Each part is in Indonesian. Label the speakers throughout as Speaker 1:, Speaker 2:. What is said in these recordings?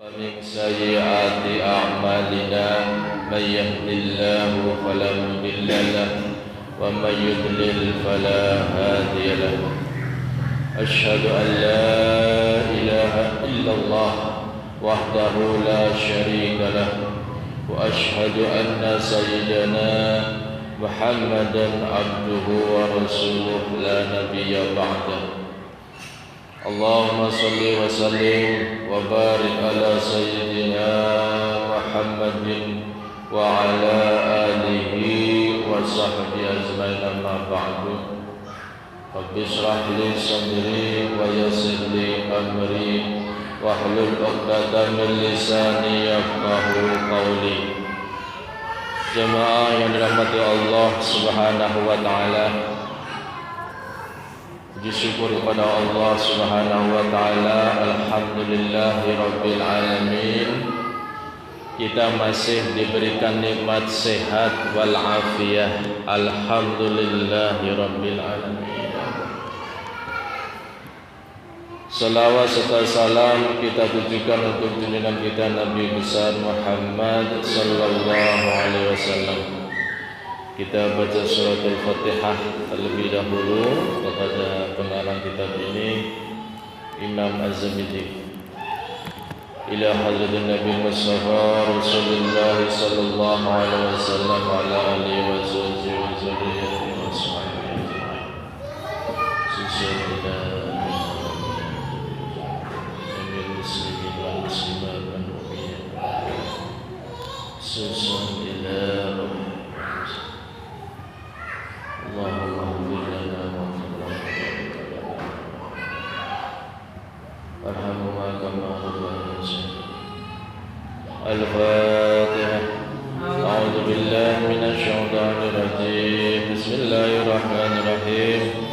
Speaker 1: ومن سيئات أعمالنا من يهد الله فلا مضل له ومن يضلل فلا هادي له أشهد أن لا إله إلا الله وحده لا شريك له وأشهد أن سيدنا محمدا عبده ورسوله لا نبي بعده اللهم صل وسلم وبارك على سيدنا محمد وعلى آله وصحبه أجمعين أما بعد رب اشرح لي صدري ويسر لي أمري واحلل عقدة من لساني يفقهوا قولي. Jemaah yang dirahmati Allah Subhanahu wa taala, puji syukur kepada Allah Subhanahu wa taala. Alhamdulillahirabbil alamin. Kita masih diberikan nikmat sehat wal afiyah. Alhamdulillahirabbil alamin. Salawat serta salam kita tujukan untuk junjungan kita Nabi besar Muhammad sallallahu alaihi wasallam. Kita baca surat Al-Fatihah terlebih dahulu kepada pengarang kitab ini, Imam Az-Zabidi. Ila hadratin Nabi Mustafa Rasulullah sallallahu alaihi wasallam wa ala alihi wa sahbihi wa zurriyyatihi wa sahbihi ajma'in. Muslimin wal muslimat wal mu'minat susun ila Allahumma ighfir lana warhamna kama rabbayana Al-Fatihah. A'udzu billahi minasy syaithanir rajim. Bismillahirrahmanirrahim.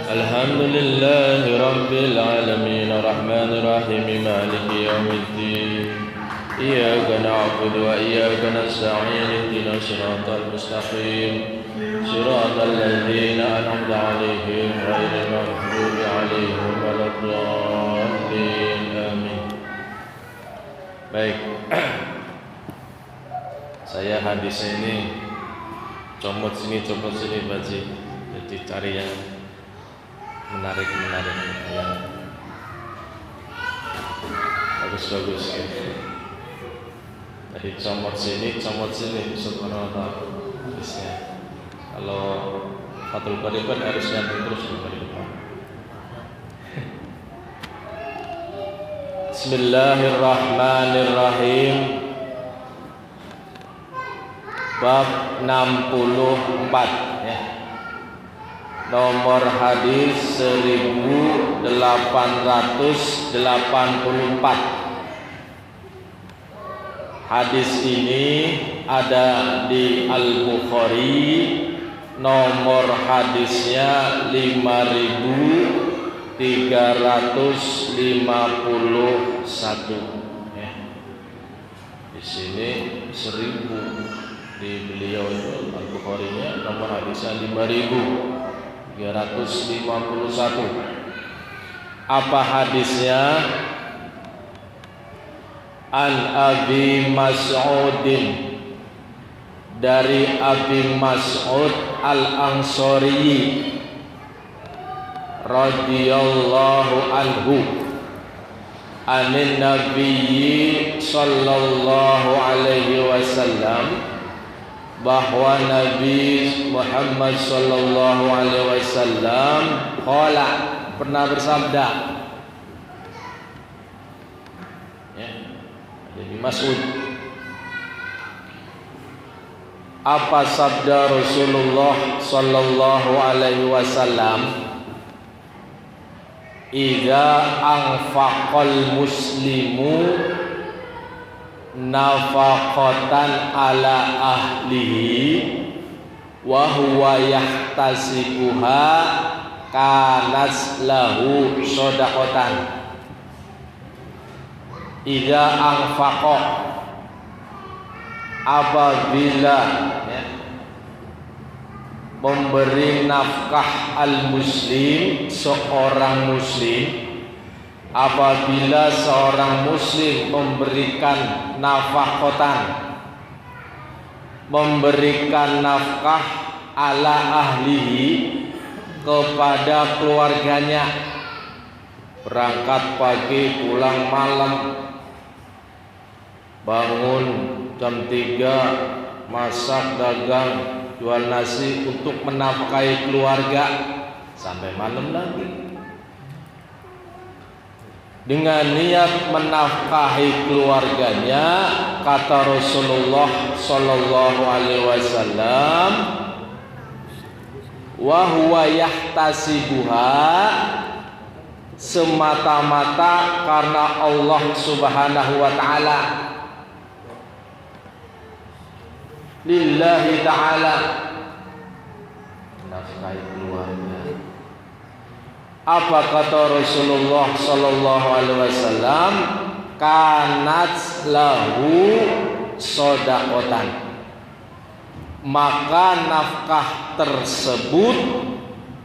Speaker 1: Alhamdulillahi rabbil alamin arrahmanir rahim maliki yaumiddin iyyaka na'budu wa iyyaka nasta'in ihdinas siratal mustaqim siratal ladzina an'amta 'alaihim ghairil maghdubi 'alaihim waladdallin. Amin. Baik. Saya hadisnya ini comot sini baca. Jadi cari yang menarik yang bagus ya. Dari comot sini subhanallah hadisnya. Kalau Fathul Bari harus ganti terus dari depan. Bismillahirrahmanirrahim. Bab 64 ya. Nomor hadis 1884. Hadis ini ada di Al-Bukhari, nomor hadisnya 5351 ya. Di sini 1000, di beliau itu Al-Bukhari-nya nomor hadisnya 5351. Apa hadisnya? An Abi Mas'udin, dari Abi Mas'ud Al-Ansari radhiyallahu anhu, anin Nabiyyi sallallahu alaihi wasallam, bahwa Nabi Muhammad sallallahu alaihi wasallam qala, pernah bersabda ya, Nabi Mas'ud. Apa sabda Rasulullah sallallahu alaihi wasallam? Idza anfaqal muslimu nafaqatan ala ahlihi wa huwa yahtasibuha kanas lahu shadaqatan. Idza anfaqa, apabila ya, memberi nafkah al-muslim, seorang muslim, apabila seorang muslim memberikan nafkah ala ahlihi kepada keluarganya, berangkat pagi pulang malam, bangun jam 3, masak, dagang, jual nasi untuk menafkahi keluarga sampai malam lagi, dengan niat menafkahi keluarganya. Kata Rasulullah sallallahu alaihi wasallam, wa huwa yahtasibuha, semata-mata karena Allah Subhanahu wa taala, lillahi taala, menafkahi keluarga. Apa kata Rasulullah sallallahu alaihi wasallam? Kanat lahu shadaqatan, maka nafkah tersebut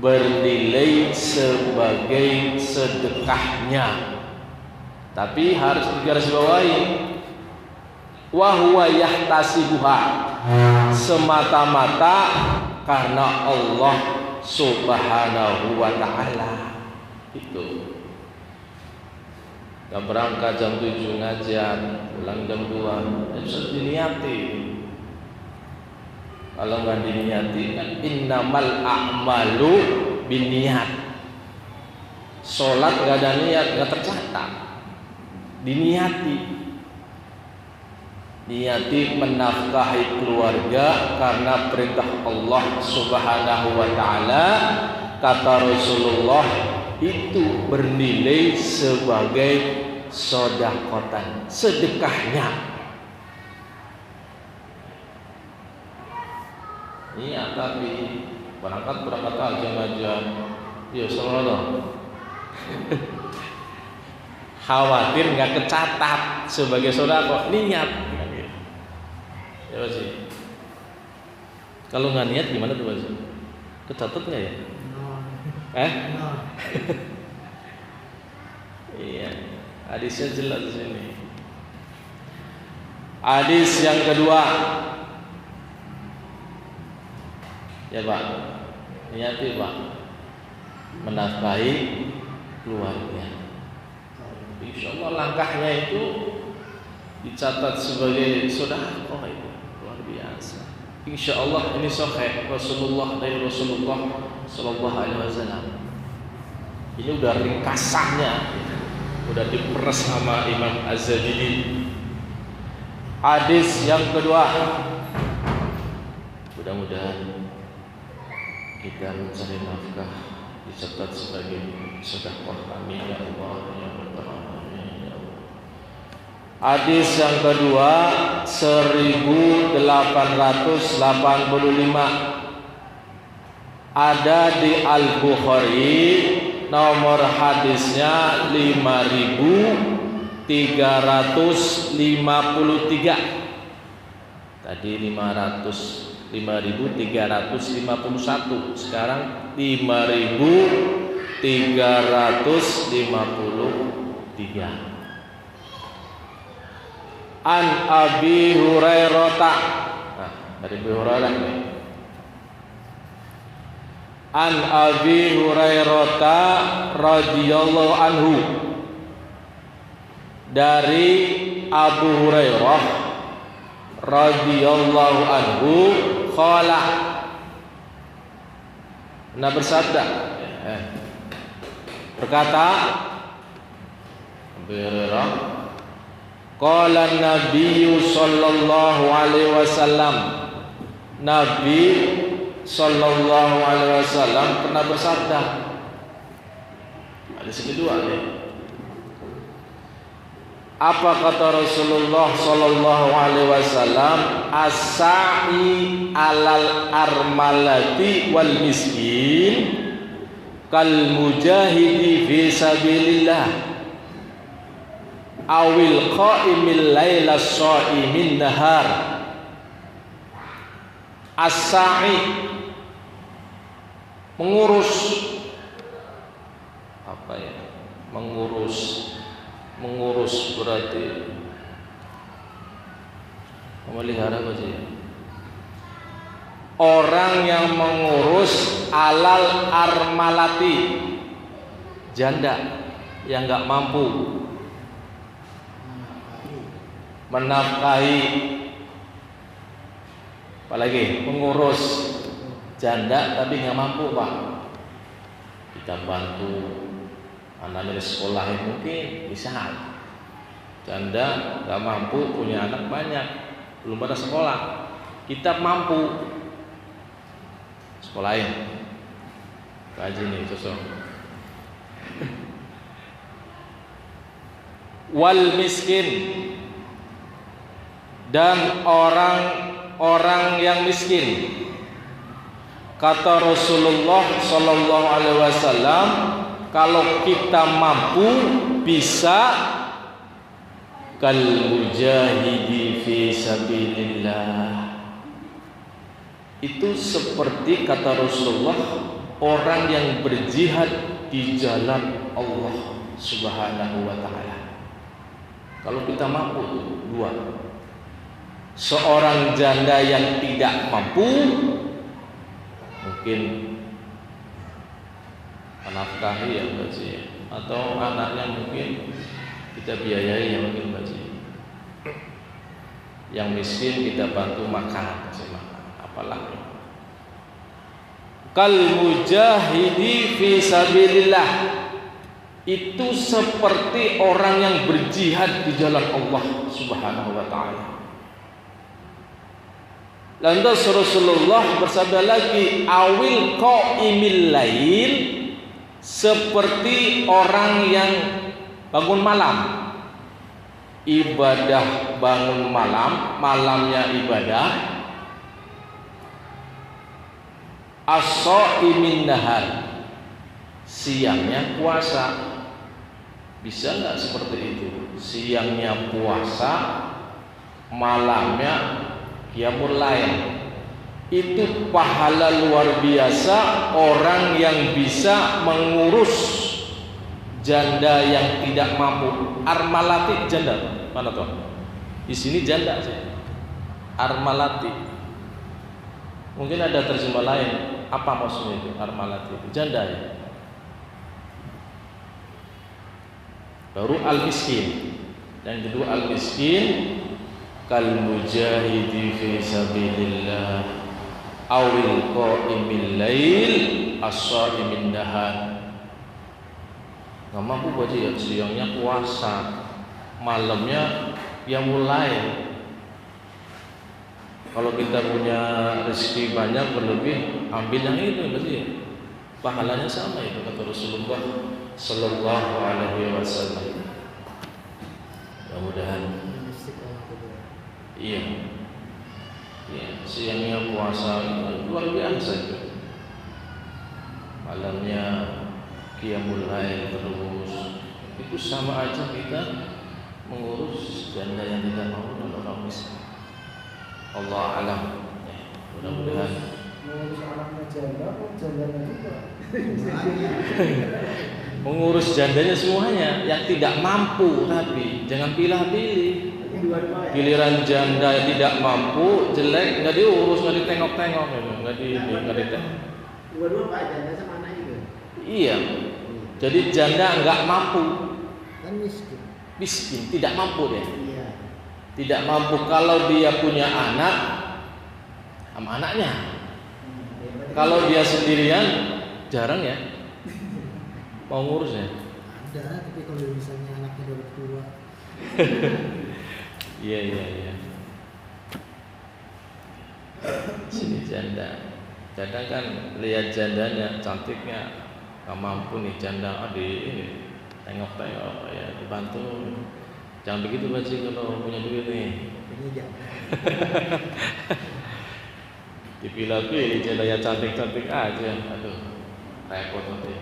Speaker 1: bernilai sebagai sedekahnya. Tapi harus digarisbawahi, wa huwa yahtasibuha, semata-mata karena Allah Subhanahu wa taala. Itu gak berangkat jam 7 ngajian, pulang jam 2, harus diniati. Kalau nggak diniati kan innamal a'malu binniyat. Sholat nggak ada niat nggak tercatat. Diniati, niati menafkahi keluarga karena perintah Allah Subhanahu wa taala. Kata Rasulullah, itu bernilai sebagai sedekahnya, sedekahnya. Iya, tapi berangkat aja, ya salah. Khawatir nggak kecatat sebagai sedekah, niat. Ya sih. Kalau nggak niat gimana tuh Mas? Kecatat nggak ya? Iya, hadisnya jelas di sini. Hadis yang kedua, ya Pak, niati Pak, menafkahi keluarga. Insya Allah langkahnya itu dicatat sebagai sedekah, itu luar biasa. Insya Allah ini sahih dari Rasulullah Sallallahu Alaihi Wasallam. Ini udah ringkasannya, udah diperes sama Imam Az-Zabidi. Hadis yang kedua, mudah-mudahan kita mencari nafkah dicatat sebagai sedekah kami, ya Allah, ya Rabbal alamin, ya Allah. Hadis yang kedua 1885, ada di Al-Bukhari, nomor hadisnya 5353. Tadi 5351, sekarang 5353. An Abi Hurairah, dari Abi Hurairah nih. An Abi Hurairah radhiyallahu anhu, dari Abu Hurairah radhiyallahu anhu qala, nah bersabda, berkata Abu Hurairah, qala Nabi sallallahu alaihi wasallam, Nabi sallallahu alaihi wasallam pernah bersabda. Ada kedua nih. Apa kata Rasulullah sallallahu alaihi wasallam? As-sa'i alal armalati wal miskin kal mujahidi fi sabilillah awil qa'imil laila sha'imin nahar. As-sa'i, mengurus apa ya, Mengurus berarti memelihara apa sih? Orang yang mengurus alal armalati, janda yang nggak mampu menafkahi, apalagi mengurus janda tapi nggak mampu, Pak. Kita bantu anaknya di sekolah, mungkin bisa. Janda nggak mampu, punya anak banyak, belum pada sekolah, kita mampu sekolahin. Kaji nih sosok. Wal miskin, dan orang-orang yang miskin. Kata Rasulullah Sallallahu Alaihi Wasallam, kalau kita mampu bisa kal mujahidi fi sabilillah. Itu seperti kata Rasulullah, orang yang berjihad di jalan Allah Subhanahu wa taala. Kalau kita mampu, dua. Seorang janda yang tidak mampu mungkin menafkahi ya baji, atau anaknya mungkin kita biayai ya mungkin baji. Yang miskin kita bantu makan, kasih makan, apalagi. Kal mujahidi fi sabilillah, itu seperti orang yang berjihad di jalan Allah Subhanahu wa taala. Lantas Rasulullah bersabda lagi, awil qaimil lail, seperti orang yang bangun malam, ibadah bangun malam, malamnya ibadah. As-shaimin nahar, siangnya puasa. Bisa nggak seperti itu? Siangnya puasa, malamnya qiyamul lail. Itu pahala luar biasa orang yang bisa mengurus janda yang tidak mampu. Armalati janda, mana tuh? Di sini janda sih. Armalati. Mungkin ada terjemah lain. Apa maksudnya itu armalati? Janda ya. Baru al-miskin. Yang kedua al-miskin kal mujahidi fi sabilillah awil qaimil lail as-shaimin nahar. Nggak mampu baca ya, siangnya puasa, malamnya ya mulai. Kalau kita punya rezeki banyak berlebih, ambil yang itu berarti ya. Pahalanya sama itu kata Rasulullah Sallallahu Alaihi Wasallam. Mudah-mudahan. Iya. Ya, siangnya puasa luar biasa itu. Malamnya qiyamul lail terus. Itu sama aja kita mengurus janda yang tidak mau dan orang miskin. Allah alam. Ya, mudah-mudahan.
Speaker 2: Mengurus anaknya janda, jandanya juga.
Speaker 1: Mengurus jandanya semuanya yang tidak mampu, tapi jangan pilih-pilih. Giliran janda yang tidak mampu, jelek, nggak diurus, nggak ditengok-tengok, nggak ditengok.
Speaker 2: Dua-dua Pak, janda sama anak juga.
Speaker 1: Iya. Jadi janda nggak mampu.
Speaker 2: Kan miskin.
Speaker 1: Miskin, tidak mampu dia.
Speaker 2: Iya.
Speaker 1: Tidak mampu kalau dia punya anak sama anaknya. Kalau dia sendirian jarang ya mau ngurusnya.
Speaker 2: Ada, tapi kalau misalnya anaknya udah tua.
Speaker 1: Iya. Sini janda. Janda kan lihat jandanya, cantiknya, nggak mampu nih janda. Ini tengok-tengok ya, dibantu. Jangan begitu Baji kalau punya duit nih.
Speaker 2: Ini janda.
Speaker 1: Dipilih-pilih janda yang cantik-cantik aja. Aduh, repot nanti.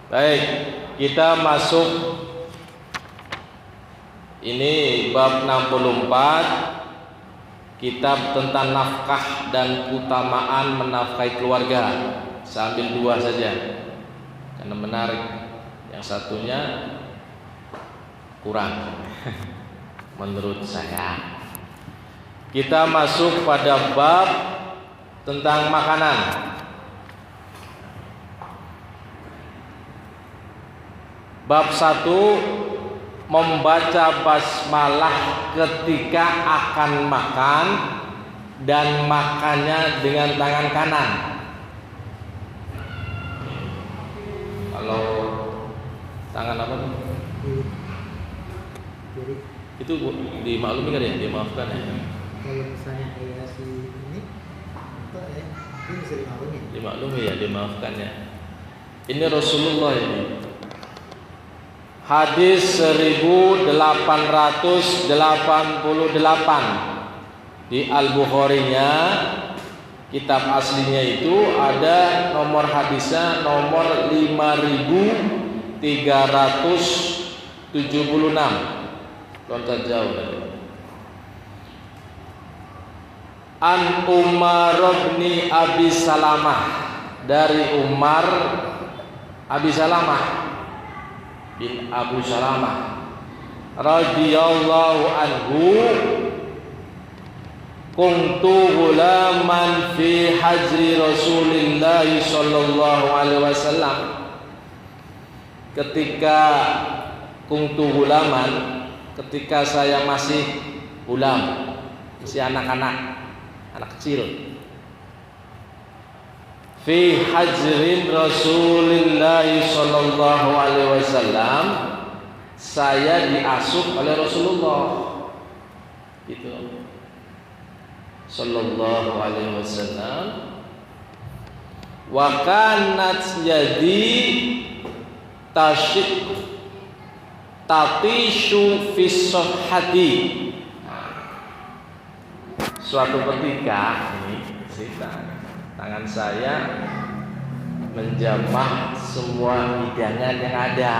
Speaker 1: Baik, kita masuk. Ini bab 64, kitab tentang nafkah dan keutamaan menafkahi keluarga. Saya ambil dua saja karena menarik. yang satunya kurang menurut saya. Kita masuk pada bab tentang makanan. Bab 1, membaca basmalah ketika akan makan dan makannya dengan tangan kanan. Kalau tangan apa tuh?
Speaker 2: Kiri.
Speaker 1: Itu dimaklumi kan ya, dimaafkan ya.
Speaker 2: Kalau misalnya kayak si ini, apa ya? Ini bisa dimaklumi.
Speaker 1: Dimaklumi ya, dimaafkan ya. Ini Rasulullah ini. Hadis 1888 di Al-Bukhari-nya, kitab aslinya itu ada nomor hadisnya nomor 5376. Lontar jauh tadi. An Umar bin Abi Salamah, dari Umar Abi Salamah bin Abu Salamah radhiyallahu anhu, kuntu gulaman fi hajri Rasulillah sallallahu alaihi wasallam. Ketika kuntu gulaman, ketika saya masih gulam, masih anak-anak, anak kecil. Fi hajrin Rasulillah sallallahu alaihi wasallam, saya diasuh oleh Rasulullah. Gitu. Sallallahu alaihi wasallam. Wa kanat yadi tasyik tatishu fi sahhati. Suatu ketika, ini cerita, tangan saya menjamah semua hidangan yang ada.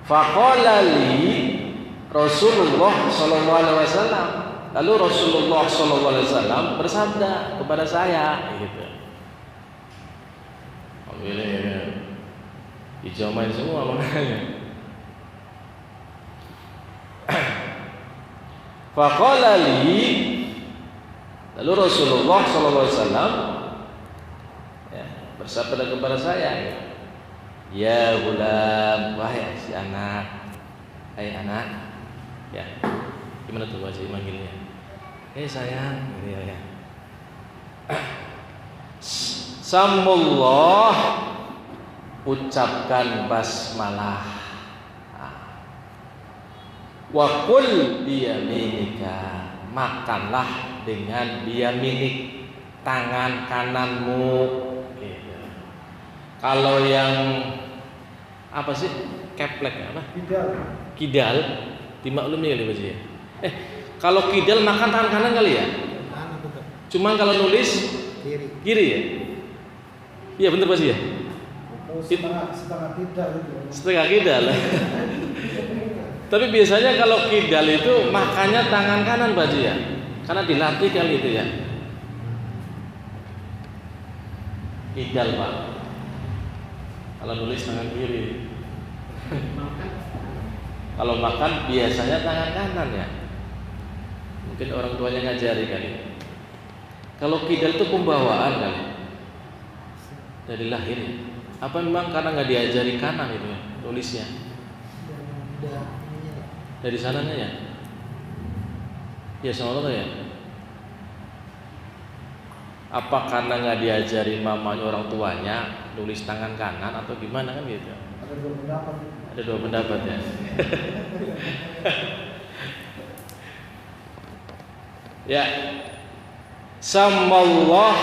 Speaker 1: Faqala li Rasulullah sallallahu alaihi wasallam. Lalu Rasulullah sallallahu alaihi wasallam bersabda kepada saya, gitu. Alhamdulillah, dijamain semua makanya. Faqala li, lalu Rasulullah sallallahu alaihi wasallam bersabda kepada saya, ya gulam, wahai si anak, hai anak, ya, gimana tuh bahasa manggilnya? Sayang, gitu ya. Samullah, ucapkan basmalah. Wa qul biyaminika, makanlah dengan biyaminik, tangan kananmu. Gitu. Kalau yang apa sih? Keplek apa? Kidal. Dimaklumi kali Pak ya. Kalau kidal makan tangan kanan kali ya?
Speaker 2: Kanan betul.
Speaker 1: Cuman kalau nulis kiri ya? Iya bener Pak ya?
Speaker 2: Setengah kidal itu.
Speaker 1: Setengah kidal. Tapi biasanya kalau kidal itu makannya tangan kanan Pak ya? Karena dilatih kali itu ya. Kidal Pak. Kalau nulis tangan kiri. Kalau makan biasanya tangan kanan ya. Mungkin orang tuanya ngajari kali. Kalau kidal itu pembawaan kali. Dari lahir. Apa memang karena nggak diajari kanan itu ya, nulisnya? Dari sananya ya? Ya sama Allah ya. Apa karena nggak diajari mamanya orang tuanya nulis tangan kanan atau gimana kan gitu? Ada dua pendapat ya. Ya, samallah,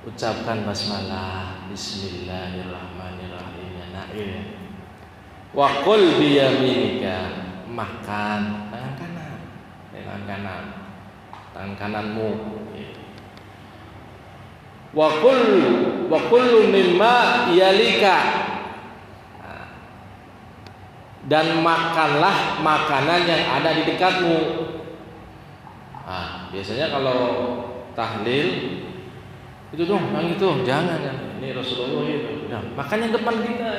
Speaker 1: ucapkan basmalah, bismillahirrahmanirrahim. Wa qul biyaminika, makan tangan kanan, tangan kananmu. Wa kullu mimma yalika, dan makanlah makanan yang ada di dekatmu. Biasanya kalau tahlil Itu dong, yang itu jangan. Ini Rasulullah itu. Nah, makan yang depan kita.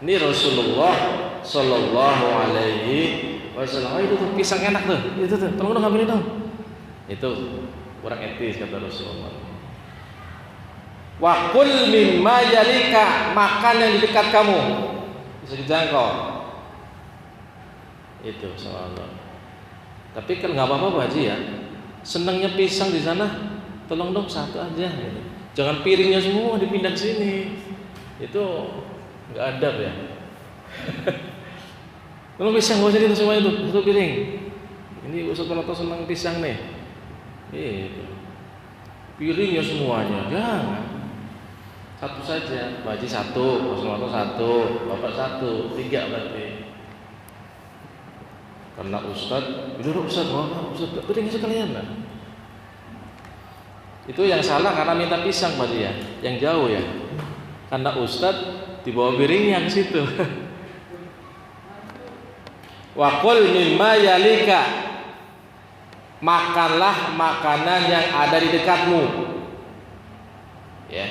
Speaker 1: Ini Rasulullah Sallallahu Alaihi Wasallam. Oh, itu tuh pisang enak tuh. Itu tuh, tolong dong ambilin dong. Itu kurang etis kata Rasulullah. Wa kul mimma yalika, makan yang di dekat kamu. Bisa dijangkau. Itu subhanallah. Tapi kan nggak apa-apa Bu Haji ya. Senangnya pisang di sana, tolong dong satu aja. Jangan piringnya semua dipindah ke sini. Itu nggak adab ya. Tolong pisang gak usah itu semua itu, satu piring. Ini Ustaz Pranoto senang pisang nih. Itu. Piringnya semuanya, jangan. Satu saja, Pak Haji satu, Ustaz Pranoto satu, Bapak satu, 3 berarti. Karena Ustaz, dulu Ustaz, piringnya sekalian lah. Itu yang salah karena minta pisang Pak Haji ya, yang jauh ya. Karena Ustaz dibawa piringnya ke situ. Wa qul mimma yalika, makanlah makanan yang ada di dekatmu. Ya.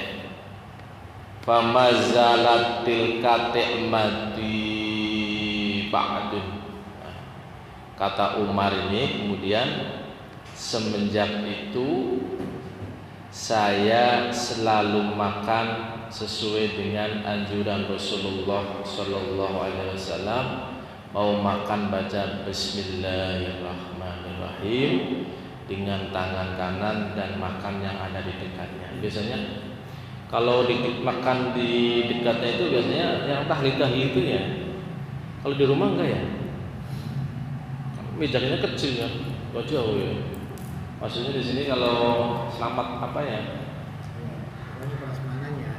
Speaker 1: Famazalatil katimati ba'dun. Kata Umar ini kemudian semenjak itu saya selalu makan sesuai dengan anjuran Rasulullah Sallallahu Alaihi Wasallam. Mau makan baca Bismillahirrahmanirrahim dengan tangan kanan dan makan yang ada di dekatnya. Biasanya kalau makan di dekatnya itu biasanya yang tahlil itu ya. Kalau di rumah enggak ya? Mejanya kecil ya, kok jauh ya. Maksudnya di sini kalau selamat apa ya?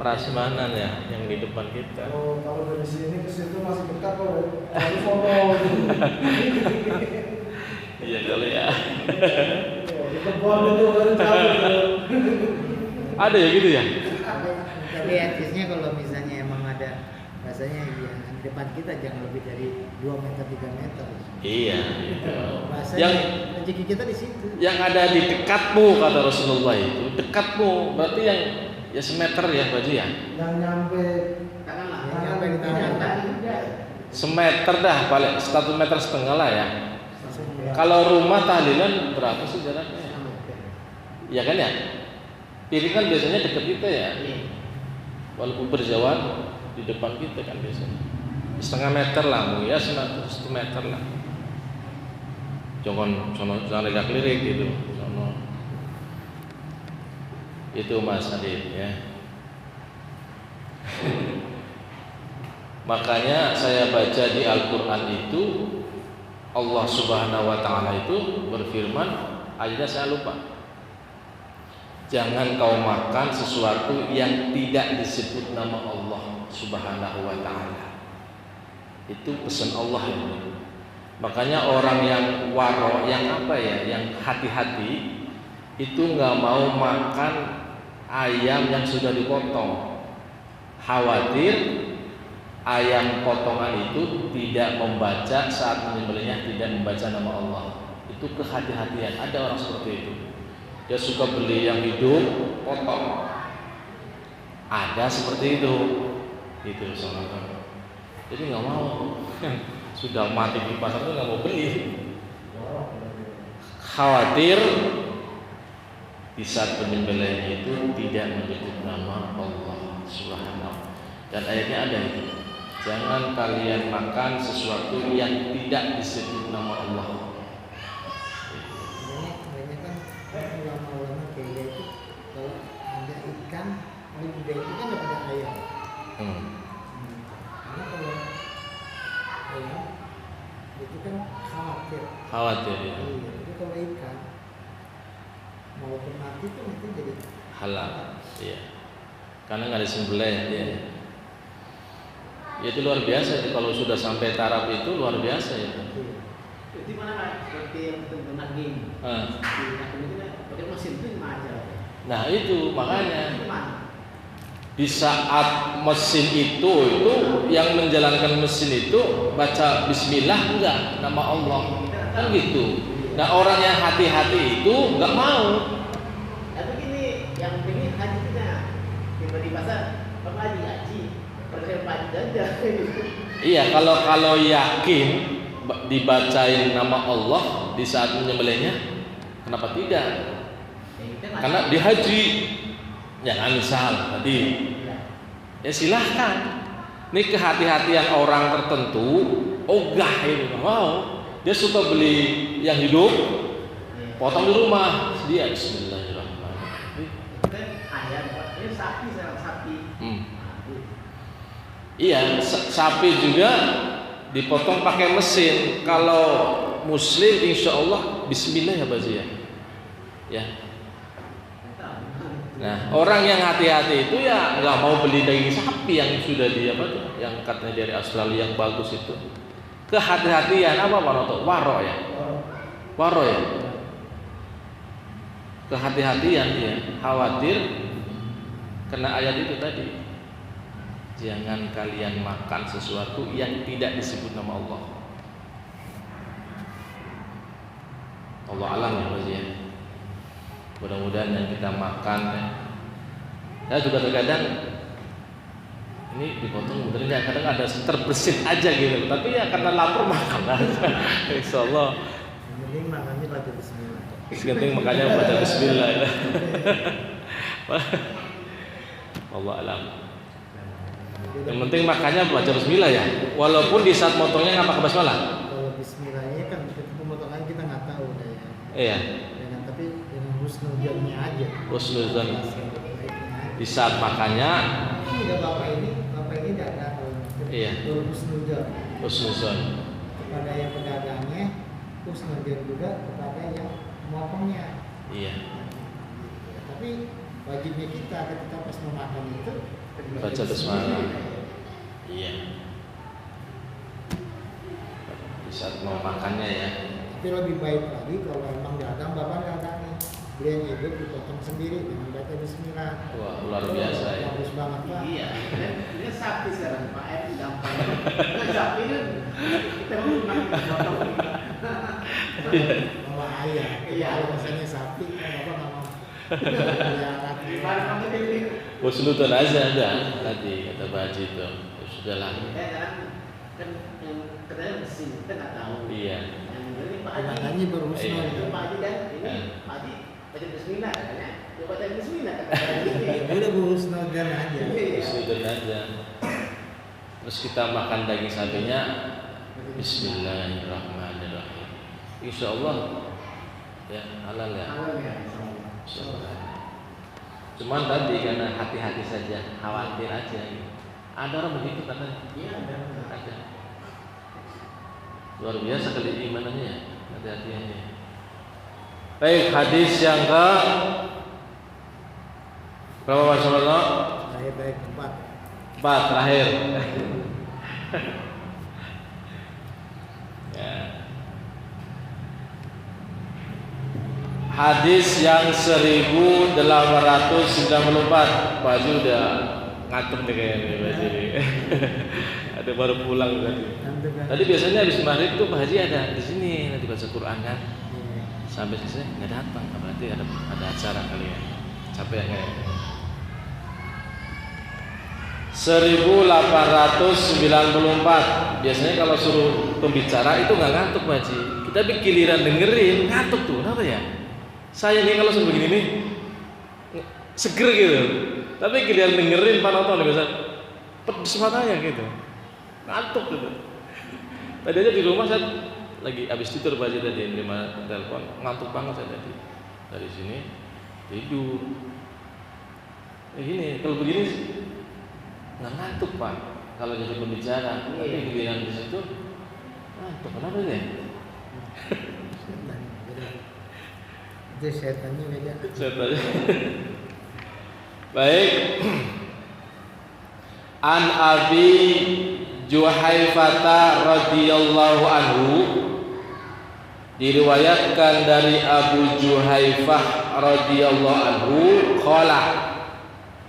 Speaker 1: Prasmanan ya, yang di depan kita.
Speaker 2: Oh, kalau dari sini ke situ masih dekat kok. Tapi foto.
Speaker 1: Iya kali ya.
Speaker 2: Di kebun itu baru jauh.
Speaker 1: Ada ya gitu ya?
Speaker 2: Tapi etisnya kalau misalnya emang ada rasanya ya di depan kita jangan lebih dari 2 meter 3 meter.
Speaker 1: Iya. Gitu.
Speaker 2: Yang rezeki kita di situ.
Speaker 1: Yang ada di dekatmu kata Rasulullah itu, dekatmu berarti yang ya semeter ya Pak Haji ya.
Speaker 2: Yang nyampe di tangan.
Speaker 1: Semeter dah, paling 1,5 meter lah ya. Kalau rumah tahlilan berapa sih jaraknya? Iya kan ya? Piring kan biasanya dekat kita ya. Walaupun berjauhan di depan kita kan biasanya 0,5 meter lah, ya 1 meter lah. Jangan lirik gitu. Itu Mas Adit ya. Makanya saya baca di Al-Quran itu Allah Subhanahu wa Ta'ala itu berfirman, ayatnya saya lupa. Jangan kau makan sesuatu yang tidak disebut nama Allah Subhanahu wa Ta'ala. Itu pesan Allah ini. Makanya orang yang waro, yang apa ya, yang hati-hati itu nggak mau makan ayam yang sudah dipotong. Khawatir ayam potongan itu tidak membaca saat menyembelihnya, tidak membaca nama Allah. Itu kehati-hatian. Ada orang seperti itu. Dia suka beli yang hidup, potong. Ada seperti itu. Itu saudara. Jadi nggak mau. Sudah mati di pasar itu nggak mau beli. Khawatir di saat penyembelihan itu tidak menyebut nama Allah Subhanahu. Dan ayatnya ada itu. Jangan kalian makan sesuatu yang tidak disebut nama Allah.
Speaker 2: Banyak kan ulama-ulama kayak itu kalau ada ikan, lidah itu kan ada ayam. Karena kalau ayam itu kan khawatir.
Speaker 1: Khawatir ya.
Speaker 2: Iya, tapi kalau ikan walaupun mati itu nanti jadi
Speaker 1: halal. Iya. Karena nggak disembelih ya. Itu luar biasa. Kalau sudah sampai taraf itu luar biasa ya.
Speaker 2: Di mana kan seperti yang tentang daging. Di daging itu kan pakai mesin itu aja.
Speaker 1: Nah itu makanya di saat mesin itu yang menjalankan mesin itu baca Bismillah enggak, nama Allah kan gitu. Nah orang yang hati-hati itu enggak mau.
Speaker 2: Tapi ini yang ini
Speaker 1: Iya, kalau yakin dibacain nama Allah di saat menyembelihnya, kenapa tidak? Karena di haji, jangan misal tadi, ya silahkan. Ini kehati-hatian orang tertentu, ogah ini mau, dia suka beli yang hidup, potong di rumah, dia Bismillahirrahmanirrahim. Iya, sapi juga dipotong pakai mesin. Kalau Muslim, insya Allah Bismillah ya Bazi ya. Ya. Nah, orang yang hati-hati itu ya nggak mau beli daging sapi yang sudah yang katanya dari Australia yang bagus itu. Kehati-hatian apa Pak? Waro ya. Waro ya. Kehati-hatian ya. Khawatir kena ayat itu tadi. Jangan kalian makan sesuatu yang tidak disebut nama Allah. Allah alam ya Bazi ya. Mudah-mudahan yang kita makan ya. Saya juga terkadang ini dipotong bener nggak, kadang ada terbersit aja gitu, tapi ya karena lapar makan aja. Insya Allah.
Speaker 2: Yang penting makannya baca Bismillah.
Speaker 1: Penting makanya baca Bismillah ya. Allah alam. Yang penting makannya baca Bismillah ya. Walaupun di saat motongnya nggak pakai Bismillah.
Speaker 2: Kalau Bismillahnya kan pemotongan kita nggak tahu deh ya.
Speaker 1: Iya.
Speaker 2: Tapi dengan husnuzonnya aja.
Speaker 1: Husnuzon. Di saat makannya.
Speaker 2: Ini udah bapak ini dagang.
Speaker 1: Iya.
Speaker 2: Husnuzon.
Speaker 1: Husnuzon.
Speaker 2: Kepada yang pedagangnya, husnuzon juga kepada yang memotongnya.
Speaker 1: Iya.
Speaker 2: Tapi wajibnya kita ketika pas memakan itu
Speaker 1: baca Bismillah. Iya. Di saat mau makannya ya.
Speaker 2: Tapi lebih baik lagi kalau emang dagang, bapak dagang nih, beli yang hidup dipotong sendiri dengan baca Bismillah.
Speaker 1: Wah, luar biasa ya.
Speaker 2: Bagus banget Pak.
Speaker 3: Iya, ini sapi sekarang Pak, itu gampang. Sapi itu kita potong.
Speaker 2: Bawa ayam,
Speaker 3: Iya.
Speaker 2: kalau misalnya sapi, kan bapak nggak mau.
Speaker 3: Gimana kamu ini?
Speaker 1: Husnuzon aja ada tadi kata Pak Haji itu. Ya sudahlah.
Speaker 3: Kan yang katanya mesin kita nggak tahu.
Speaker 1: Iya.
Speaker 3: Yang ini Pak Haji.
Speaker 2: Makanya berhusnuzon.
Speaker 1: Iya.
Speaker 3: Itu Pak Haji kan, ini Pak Haji baca Bismillah katanya. Dia baca Bismillah katanya.
Speaker 2: Ya udah berhusnuzon aja.
Speaker 1: Husnuzon aja. Terus kita makan daging sapinya Bismillahirrahmanirrahim. Insya Allah ya halal ya.
Speaker 3: Halal ya.
Speaker 1: Insya Allah. Cuman tadi karena hati-hati saja, khawatir aja. Ada orang begitu katanya.
Speaker 3: Iya,
Speaker 1: Ada. Luar biasa kali imanannya ya, hati-hatiannya. Baik, hadis yang ke berapa Masya
Speaker 2: Baik
Speaker 1: 4 terakhir. Ya. Hadis yang 1894. Pak Haji udah ngatur deh kayaknya Pak Haji. Ada baru pulang tadi. Tadi biasanya habis maghrib tuh Pak Haji ada di sini nanti baca Quran kan. Sampai selesai nggak datang, berarti ada acara kali ya. Capek ya kayaknya. 1894. Biasanya kalau suruh pembicara itu nggak ngantuk Pak Haji. Kita giliran dengerin ngantuk tuh, kenapa ya? Saya nih kalau suruh begini nih seger gitu. Tapi giliran dengerin penonton biasa pedes matanya gitu. Ngantuk gitu. Tadi aja di rumah saya lagi habis tidur Pak Haji tadi terima telepon, ngantuk banget saya tadi. Dari sini tidur. Gini, kalau begini nggak ngantuk Pak. Kalau jadi pembicara, tapi giliran di situ ngantuk. Kenapa ya?
Speaker 2: Itu setannya beda.
Speaker 1: Setannya. Baik. An Abi Juhaifata radhiyallahu anhu, diriwayatkan dari Abu Juhaifah radhiyallahu anhu qala,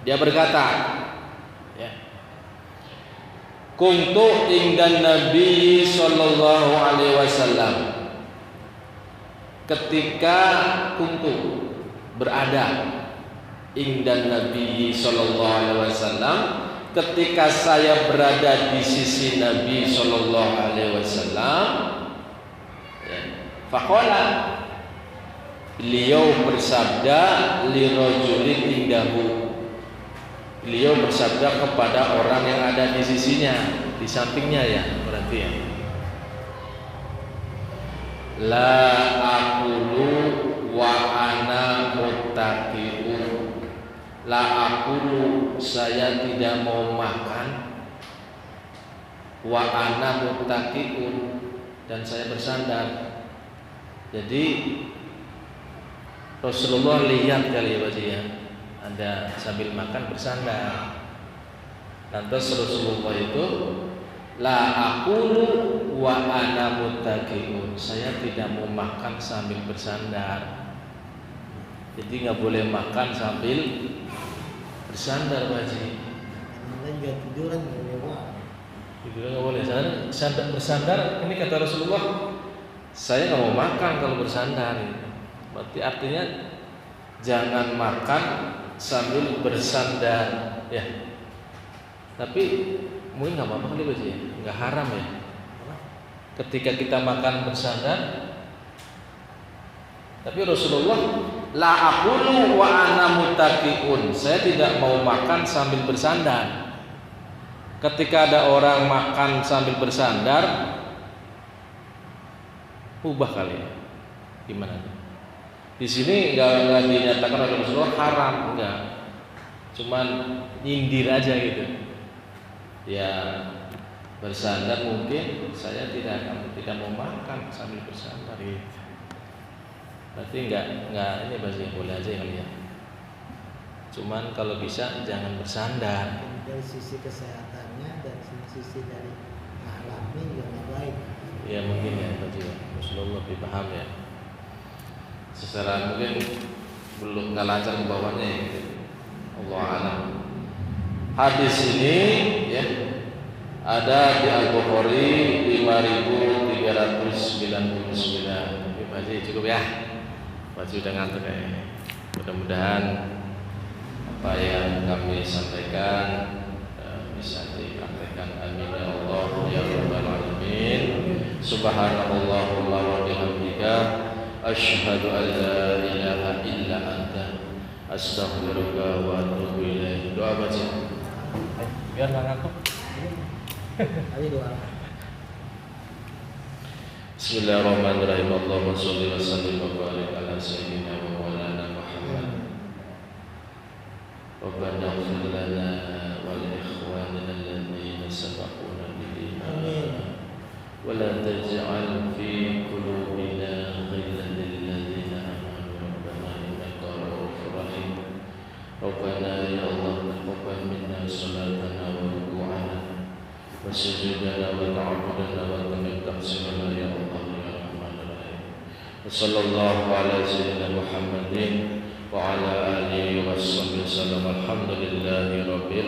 Speaker 1: dia berkata, ya, kuntu indan Nabi sallallahu alaihi wasallam, ketika kuntu berada indan Nabi sallallahu alaihi wasallam ketika saya berada di sisi Nabi Shallallahu Alaihi Wasallam, faqala, beliau bersabda lirajulin indahu, beliau bersabda kepada orang yang ada di sisinya, di sampingnya ya, berarti ya. La aqulu wa ana muttaqiun. La aqulu, saya tidak mau makan. Wa ana muttaqiun, dan saya bersandar. Jadi Rasulullah lihat kali ya, ada sambil makan bersandar. Lantas Rasulullah itu la aqulu wa ana muttaqiun, saya tidak mau makan sambil bersandar. Jadi nggak boleh makan sambil bersandar, Pak Haji.
Speaker 2: Anda juga tiduran nggak boleh.
Speaker 1: Tiduran nggak boleh. Sandar bersandar. Ini kata Rasulullah, saya nggak mau makan kalau bersandar. Berarti artinya jangan makan sambil bersandar, ya. Tapi mungkin nggak apa-apa kali ya, nggak haram ya. Ketika kita makan bersandar, tapi Rasulullah la aqulu wa ana muttaqiun, saya tidak mau makan sambil bersandar. Ketika ada orang makan sambil bersandar, ubah kali ya. Gimana? Di sini nggak dinyatakan oleh Rasulullah haram, enggak. Cuman nyindir aja gitu. Ya bersandar mungkin saya tidak mau makan sambil bersandar gitu. Berarti enggak ini pasti boleh aja kali ya. Cuman kalau bisa jangan bersandar.
Speaker 2: Dari sisi kesehatannya dan sisi dari akhlaknya juga nggak baik.
Speaker 1: Ya mungkin ya tadi ya. Rasulullah lebih paham ya. Secara mungkin belum nggak lancar ke bawahnya ya. Allah alam. Hadis ini ya ada di Al-Bukhari 5399. Oke, Pak Haji, cukup ya. Pak Haji udah ngantuk ya. Mudah-mudahan apa yang kami sampaikan bisa dipraktekkan. Amin ya Allah ya rabbal alamin. Subhanallahumma wa bihamdika asyhadu an la ilaha illa anta astaghfiruka wa atubu ilaik. Doa baca. Biar enggak ngantuk.
Speaker 2: Ayo doa.
Speaker 1: Bismillahirrahmanirrahim. Allahumma shalli wa sallim wa barik ala sayyidina wa maulana Muhammad. Rabbana ighfir lana wa li ikhwanina alladhina sabaquna bil iman wa la taj'al fi qulubina ghillan lil ladzina amanu rabbana innaka ra'ufur rahim. Rabbana ya Allah taqabbal minna salatana wa ruku'ana wa sujudana wa ta'abudana wa tamim taqsimana ya Allah ya Rahmanir Rahim. Wa sallallahu ala sayyidina Muhammadin wa ala alihi wa sahbihi wasallam. Alhamdulillahi rabbil